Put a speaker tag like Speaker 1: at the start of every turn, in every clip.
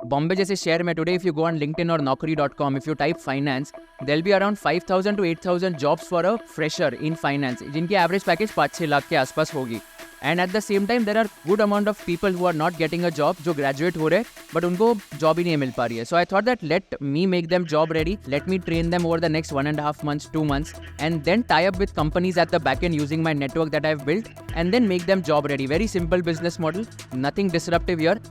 Speaker 1: बॉम्बे जैसे शहर में today if you go on LinkedIn और naukri.com, if you type finance, there be around 5,000 to 8,000 jobs for a fresher in finance, जिनकी average package 5-6 lakh के आसपास होगी. And at the same time there are good amount of people who are not getting a job, जो graduate हो रहे but उनको job ही नहीं मिल पा रही है. So I thought that let me make them job ready, let me train them over the next 1.5 months, 2 months, and then tie up with companies at the back end using my network that I've built, and then make them job ready. Very simple business model, nothing disruptive here.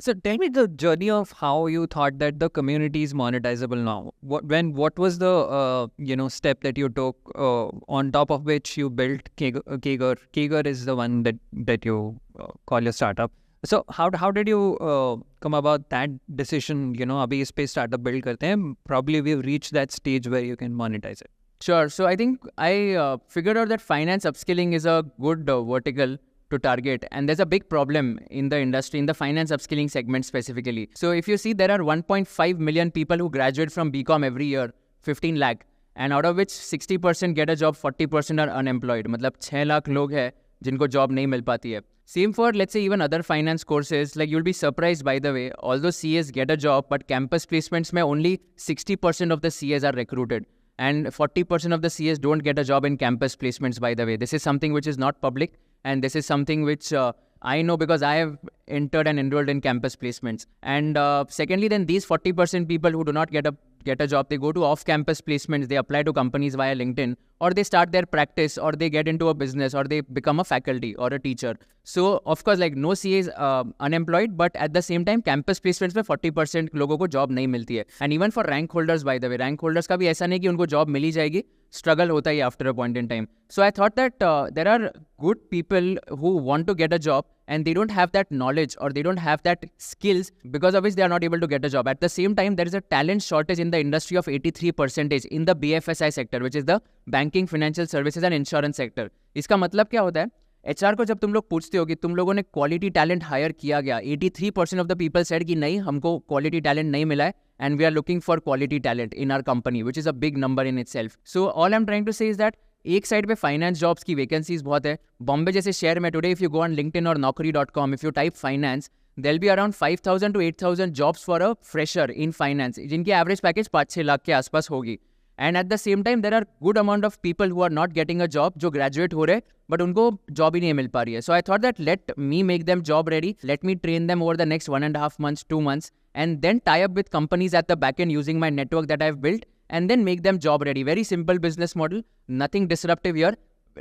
Speaker 2: So tell me the journey of how you thought that the community is monetizable now. What was the step that you took on top of which you built Kegar? Kegar is the one that you call your startup. So how did you come about that decision? अभी इस पे startup build करते हैं. Probably we've reached that stage where you can monetize it.
Speaker 1: Sure. So I think I figured out that finance upskilling is a good vertical to target, and there's a big problem in the industry, in the finance upskilling segment specifically. So if you see, there are 1.5 million people who graduate from BCom every year, 15 lakh, and out of which 60% get a job, 40% are unemployed. मतलब 6 लाख लोग हैं जिनको job नहीं मिल पाती है. Same for, let's say, even other finance courses. Like, you'll be surprised, by the way, although CAs get a job, but campus placements में only 60% of the CAs are recruited. And 40% of the CAs don't get a job in campus placements, by the way. This is something which is not public. And this is something which I know because I have entered and enrolled in campus placements. And secondly, then these 40% people who do not get a job, they go to off-campus placements, they apply to companies via LinkedIn, or they start their practice, or they get into a business, or they become a faculty or a teacher. So, of course, like no CA is unemployed, but at the same time, campus placements में 40% लोगों को job नहीं मिलती है. And even for rank holders, by the way, rank holders का भी ऐसा नहीं कि उनको job मिली जाएगी, struggle होता ही after a point in time. So I thought that there are good people who want to get a job and they don't have that knowledge or they don't have that skills because of which they are not able to get a job. At the same time, there is a talent shortage in the industry of 83% in the BFSI sector, which is the banking, financial services and insurance sector. इसका मतलब क्या होता है? HR को जब तुम लोग पूछते हो कि तुम लोगों ने क्वालिटी टैलेंट हायर किया गया, 83% ऑफ द पीपल सेड कि नहीं, हमको क्वालिटी टैलेंट नहीं मिला है and we are looking for quality talent in our company, which is a big number in itself. So all I am trying to say is that एक side पे finance jobs की vacancies बहुत है. बॉम्बे जैसे शहर में today if you go on LinkedIn और naukri.com, if you type finance, there be around 5,000 to 8,000 jobs for a fresher in finance, जिनकी एवरेज पैकेज 5-6 लाख के आसपास होगी. And at the same time, there are good amount of people who are not getting a job, जो graduate हो रहे but उनको job ही नहीं मिल पा रही है. So I thought that let me make them job ready, let me train them over the next 1.5 months, 2 months, and then tie up with companies at the back end using my network that I've built, and then make them job ready. Very simple business model, nothing disruptive here.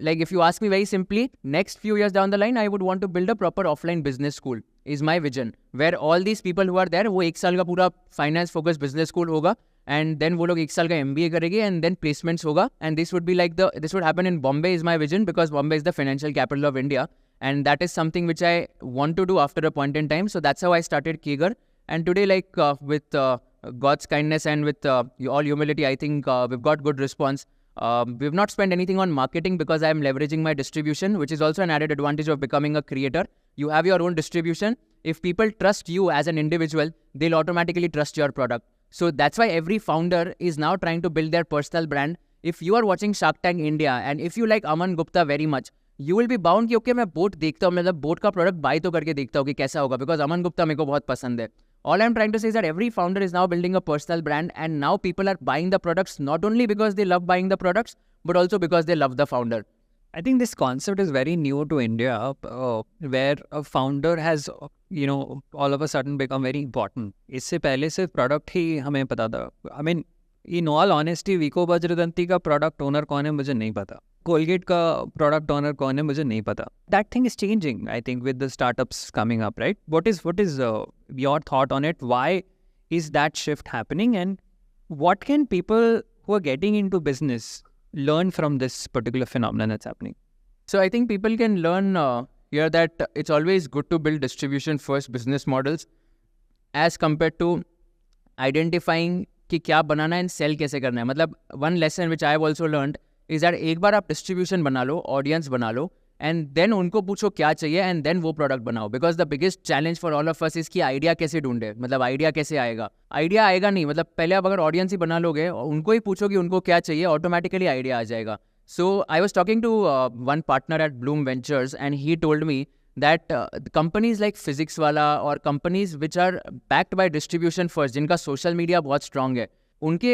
Speaker 1: Like if you ask me very simply, next few years down the line, I would want to build a proper offline business school, is my vision, where all these people who are there, वो 1 साल का पूरा finance focused business school होगा, and then वो लोग 1 साल का MBA करेंगे, and then placements होगा, and this would happen in Bombay is my vision, because Bombay is the financial capital of India, and that is something which I want to do after a point in time. So that's how I started Kegar, and today, like with God's kindness and with all humility, I think we've got good response. We've not spent anything on marketing because I'm leveraging my distribution, which is also an added advantage of becoming a creator. You have your own distribution. If people trust you as an individual, they'll automatically trust your product. So that's why every founder is now trying to build their personal brand. If you are watching Shark Tank India and if you like Aman Gupta very much, you will be bound कि okay, मैं boat देखता हूँ, मतलब boat का product bye तो करके देखता हूँ कि कैसा होगा, because अमन गुप्ता मेरे को बहुत पसंद है. All I'm trying to say is that every founder is now building a personal brand, and now people are buying the products not only because they love buying the products, but also because they love the founder.
Speaker 2: I think this concept is very new to India, where a founder has, all of a sudden become very important. इससे पहले सिर्फ product ही हमें पता था. I mean, in all honesty, Vicco Vajradanti का product owner कौन है मुझे नहीं पता. Colgate का product owner कौन है मुझे नहीं पता. That thing is changing, I think, with the startups coming up, right? What is your thought on it? Why is that shift happening, and what can people who are getting into business learn from this particular phenomenon that's happening?
Speaker 1: So I think people can learn here that it's always good to build distribution first business models as compared to identifying कि क्या बनाना है and sell कैसे करना है. मतलब one lesson which I have also learned is that एक बार आप distribution बना लो, audience बना लो, एंड देन उनको पूछो क्या चाहिए एंड देन वो प्रोडक्ट बनाओ. Because the biggest challenge for all of us is कि आइडिया कैसे ढूंढे, मतलब आइडिया कैसे आएगा. आइडिया आएगा नहीं, मतलब पहले आप अगर ऑडियंस ही बना लोगे और उनको ही पूछो कि उनको क्या चाहिए, ऑटोमेटिकली आइडिया आ जाएगा. So I was talking to one partner at Bloom Ventures and he told me that companies like Physics Wala or companies which are backed by distribution first, जिनका social media बहुत strong है, उनके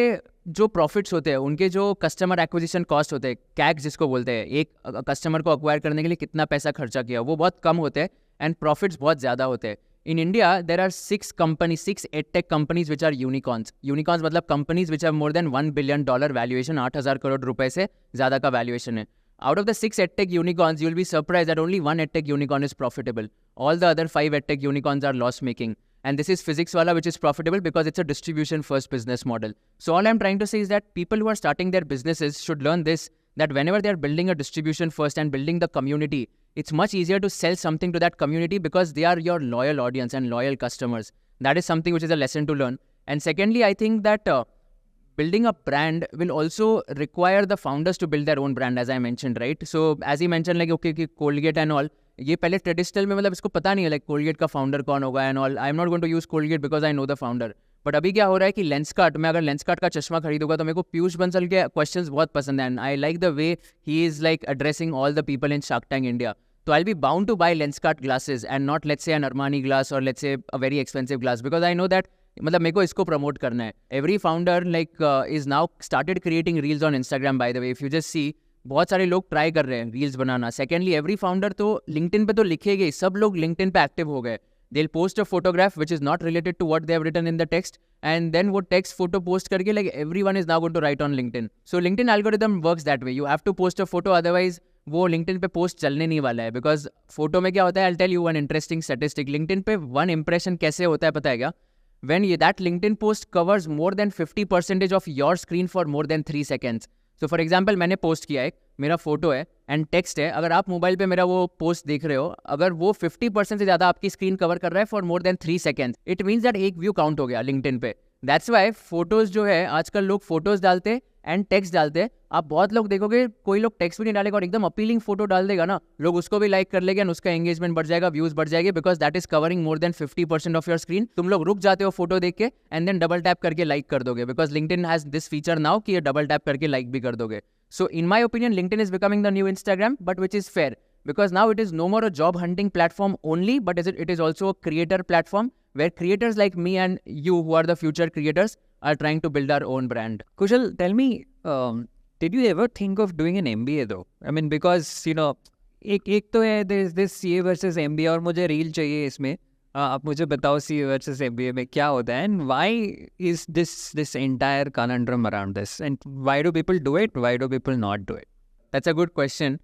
Speaker 1: जो profits होते हैं, उनके जो customer acquisition cost होते हैं, कैक जिसको बोलते हैं, एक कस्टमर को अक्वायर करने के लिए कितना पैसा खर्चा किया, वो बहुत कम होते हैं एंड प्रॉफिट्स बहुत ज़्यादा होते हैं. In India, there are 6 edtech companies which are unicorns. Unicorns मतलब companies which have more than $1 billion valuation, 8,000 crore रुपए से ज़्यादा का valuation है. Out of the 6 edtech unicorns, you will be surprised that only one edtech unicorn is profitable. All the other 5 edtech unicorns are loss making. And this is Physics Wala, which is profitable because it's a distribution first business model. So all I'm trying to say is that people who are starting their businesses should learn this, that whenever they are building a distribution first and building the community, it's much easier to sell something to that community because they are your loyal audience and loyal customers. That is something which is a lesson to learn. And secondly, I think that building a brand will also require the founders to build their own brand, as I mentioned, right? So as he mentioned, like, okay, Colgate and all, ये पहले traditional में मतलब इसको पता नहीं है like Colgate का founder कौन होगा and all. I am not going to use Colgate because I know the founder. But अभी क्या हो रहा है कि लेंसकार्ट में, अगर लेंसकार्ट का चश्मा खरीदूंगा तो मेरे को पीयूष बंसल के क्वेश्चंस बहुत पसंद है and I like the way he is like addressing all the people in shark tank India. So I'll be bound to buy Lenskart glasses and not, let's say, an Armani glass or let's say a very expensive glass because I know that मतलब मेरे को इसको promote करना है. Every founder like is now started creating reels on Instagram, by the way. If you just see, बहुत सारे लोग try कर रहे हैं रील्स बनाना. सेकेंडली, एवरी फाउंडर तो लिंक्डइन पे तो लिखेंगे, सब लोग लिंक्डइन पे एक्टिव हो गए. They'll post a photograph which is not related to what they have written in the text, and then वो text photo post करके like everyone is now going to write on LinkedIn. So LinkedIn algorithm works that way. You have to post a photo, otherwise वो LinkedIn पे post चलने नहीं वाला है. Because photo में क्या होता है, I'll tell you one interesting statistic. LinkedIn पे वन इंप्रेशन कैसे होता है पता है क्या? When that LinkedIn post covers more than 50% of your screen for more than 3 seconds. So for example, मैंने पोस्ट किया है, मेरा फोटो है एंड टेक्स्ट है. अगर आप मोबाइल पे मेरा वो पोस्ट देख रहे हो, अगर वो 50% से ज़्यादा आपकी स्क्रीन कवर कर रहा है for more than 3 seconds, it means that एक व्यू काउंट हो गया लिंक्डइन पे. दैट्स वाई फोटोज जो है, आजकल लोग फोटोज डालते एंड टेक्स्ट डालते. आप बहुत लोग देखोगे, कोई लोग टेक्स्ट भी नहीं डालेगा और एकदम अपीलिंग फोटो डाल देगा ना, लोग उसको भी लाइक कर लेंगे एंड उसका एंगेजमेंट बढ़ जाएगा, व्यूज बढ़ जाएंगे, because that is covering more than 50% of your screen. तुम लोग रुक जाते हो फोटो देख के एंड देन डबल टैप करके लाइक कर दोगे, because LinkedIn has this feature now कि ये डबल टैप करके लाइक भी कर दोगे. So in my opinion, LinkedIn is becoming the new Instagram, but which is fair because now it is no more a job hunting platform only, but it is also a creator platform where creators like me and you, who are the future creators, are trying to build our own brand.
Speaker 2: Kushal, tell me, did you ever think of doing an MBA though? I mean, because you know, एक तो है there is this CA versus MBA और मुझे reel चाहिए इसमें. आप मुझे बताओ CA versus MBA में क्या होता है and why is this entire conundrum around this and why do people do it? Why do people not do it?
Speaker 1: That's a good question.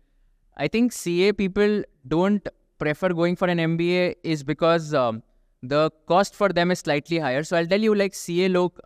Speaker 1: I think CA people don't prefer going for an MBA is because the cost for them is slightly higher. So I'll tell you, like CA log,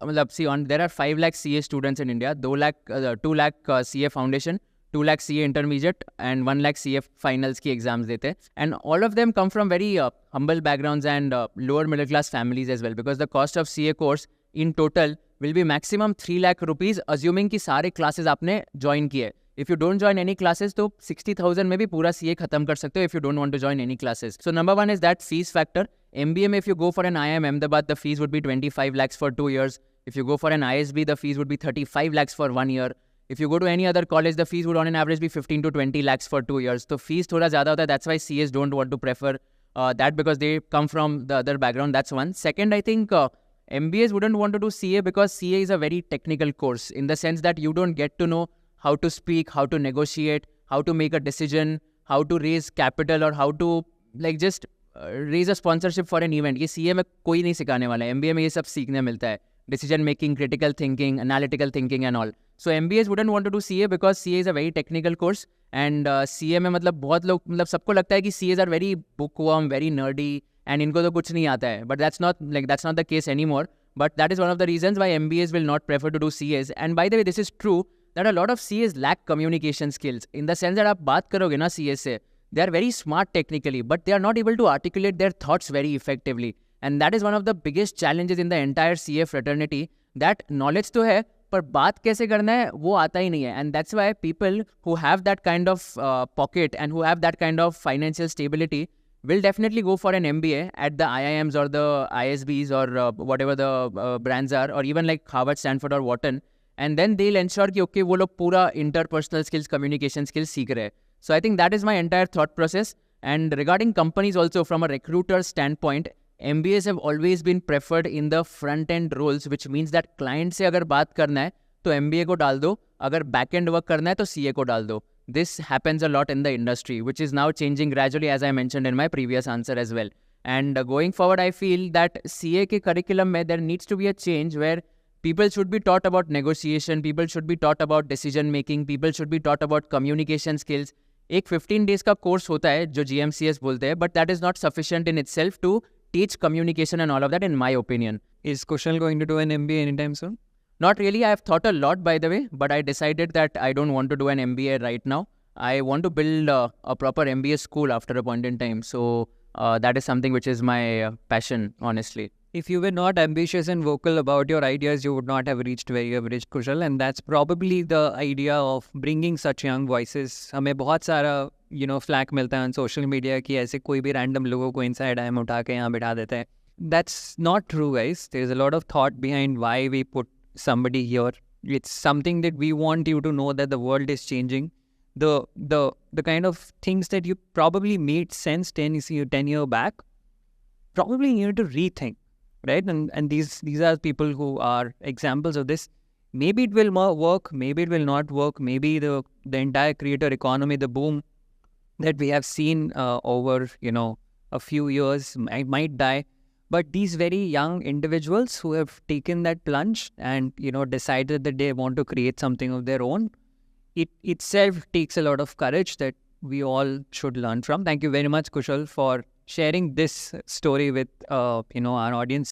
Speaker 1: there are 5 lakh CA students in India, 2 lakh CA foundation, 2 lakh CA intermediate and 1 lakh CA finals की exams देते हैं. And all of them come from very humble backgrounds and lower middle class families as well, because the cost of CA course in total will be maximum 3 lakh rupees, assuming कि सारे classes आपने join किए. If you don't join any classes, तो 60,000 में भी पूरा CA खत्म कर सकते हो if you don't want to join any classes. So number one is that fees factor. MBA में if you go for an IIM Ahmedabad, the fees would be 25 lakhs for 2 years. If you go for an ISB, the fees would be 35 lakhs for 1 year. If you go to any other college, the fees would on an average be 15 to 20 lakhs for 2 years. So fees थोड़ा ज़्यादा होता है. That's why CAs don't want to prefer that because they come from the other background. That's one. Second, I think MBAs wouldn't want to do CA because CA is a very technical course in the sense that you don't get to know how to speak, how to negotiate, how to make a decision, how to raise capital or how to like just raise a sponsorship for an event. ये CA में कोई नहीं सिखाने वाला है. MBA में ये सब सीखने मिलता है. Decision making, critical thinking, analytical thinking and all. So MBAs wouldn't want to do CA because CA is a very technical course and CA में मतलब बहुत लोग मतलब सबको लगता है कि CAs are very bookworm, very nerdy and इनको तो कुछ नहीं आता है. But that's not the case anymore. But that is one of the reasons why MBAs will not prefer to do CAs. And by the way, this is true that a lot of CAs lack communication skills in the sense that आप बात करोगे ना CAs से, they are very smart technically, but they are not able to articulate their thoughts very effectively. And that is one of the biggest challenges in the entire CA fraternity, that knowledge तो है पर बात कैसे करना है वो आता ही नहीं है. And that's why people who have that kind of pocket and who have that kind of financial stability will definitely go for an MBA at the IIMs or the ISBs or whatever the brands are, or even like Harvard, Stanford or Wharton, and then they'll ensure कि okay वो लोग पूरा interpersonal skills, communication skills सीख रहे हैं. So I think that is my entire thought process. And regarding companies also, from a recruiter standpoint, MBAs have always been preferred in the front end roles, which means that client से अगर बात करना है तो MBA को डाल दो, अगर back end work करना है तो CA को डाल दो. This happens a lot in the industry, which is now changing gradually, as I mentioned in my previous answer as well. And going forward, I feel that CA के curriculum में there needs to be a change where people should be taught about negotiation, people should be taught about decision making, people should be taught about communication skills. एक 15 days का course होता है जो GMCS बोलते हैं, but that is not sufficient in itself to teach communication and all of that, in my opinion.
Speaker 2: Is Kushal going to do an MBA anytime soon?
Speaker 1: Not really. I have thought a lot, by the way, but I decided that I don't want to do an MBA right now. I want to build a proper MBA school after a point in time. So that is something which is my passion, honestly.
Speaker 2: If you were not ambitious and vocal about your ideas, you would not have reached where you have reached, Kushal. And that's probably the idea of bringing such young voices. हमें बहुत सारा flack मिलता है on social media कि ऐसे कोई भी random लोगों को inside IM उठा के यहाँ बिठा देते हैं. That's not true, guys. There's a lot of thought behind why we put somebody here. It's something that we want you to know that the world is changing. The kind of things that you probably made sense 10 years back, probably you need to rethink, right? And these are people who are examples of this. Maybe it will work, maybe it will not work. Maybe the entire creator economy, the boom that we have seen over a few years might die. But these very young individuals who have taken that plunge and decided that they want to create something of their own, it itself takes a lot of courage that we all should learn from. Thank you very much, Kushal, for sharing this story with our audience.